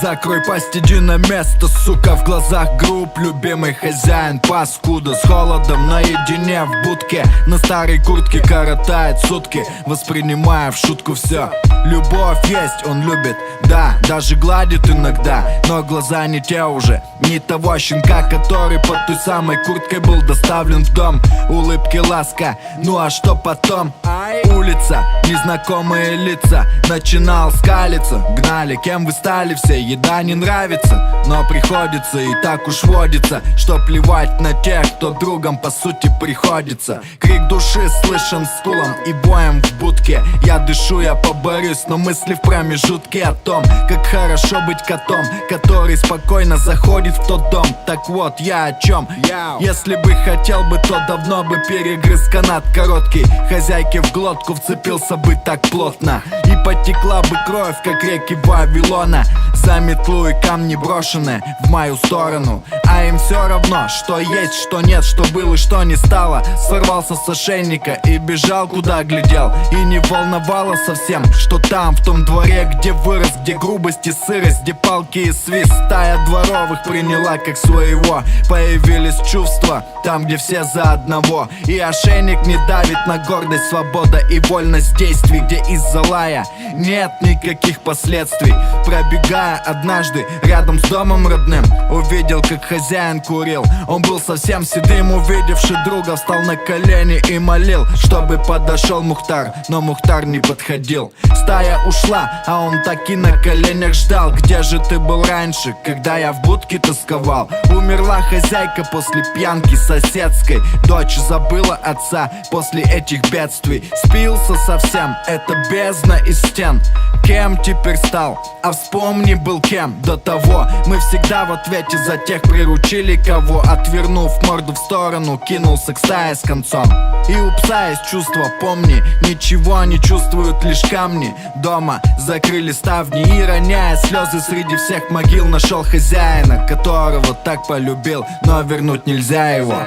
Закрой пасть, иди на место, сука. В глазах групп любимый хозяин паскуда. С холодом наедине в будке, на старой куртке коротает сутки, воспринимая в шутку все. Любовь есть, он любит, да, даже гладит иногда, но глаза не те уже, не того щенка, который под той самой курткой был доставлен в дом. Улыбки, ласка, ну а что потом? Улица, незнакомые лица, начинал скалиться. Гнали, кем вы стали все, еда не нравится, но приходится и так уж водится, что плевать на тех, кто другом по сути приходится. Крик души слышен стулом и боем в будке. Я дышу, я поборюсь, но мысли в промежутке о том, как хорошо быть котом, который спокойно заходит в тот дом. Так вот, я о чем? Если бы хотел бы, то давно бы перегрыз канат короткий, хозяйке в глотку вцепился бы так плотно, и потекла бы кровь, как реки Вавилона, за метлу и камни брошенные в мою сторону. А им все равно, что есть, что нет, что было и что не стало. Сорвался с ошейника и бежал, куда глядел, и не волновало совсем, что там, в том дворе, где вырос, где грубость и сырость, где палки и свист, стая дворовых приняла как своего. Появились чувства там, где все за одного, и ошейник не давит на гордость, свобода и вольность действий, где из-за лая нет никаких последствий. Пробегая однажды рядом с домом родным, увидел, как хозяин курил. Он был совсем седым, увидевший друга, встал на колени и молил, чтобы подошел Мухтар, но Мухтар не подходил. Стая ушла, а он так и на коленях ждал. Где же ты был раньше, когда я в будке тосковал? Умерла хозяйка после пьянки соседской, дочь забыла отца после этих бедствий. Спился совсем, это бездна из стен. Кем теперь стал? А вспомни, был кем до того. Мы всегда в ответе за тех приручили, кого, отвернув морду в сторону, кинулся к стае с концом. И у пса есть чувство, помни, ничего не чувствуют лишь камни. Дома закрыли ставни и, роняя слезы среди всех могил, нашел хозяина, которого так полюбил, но вернуть нельзя его.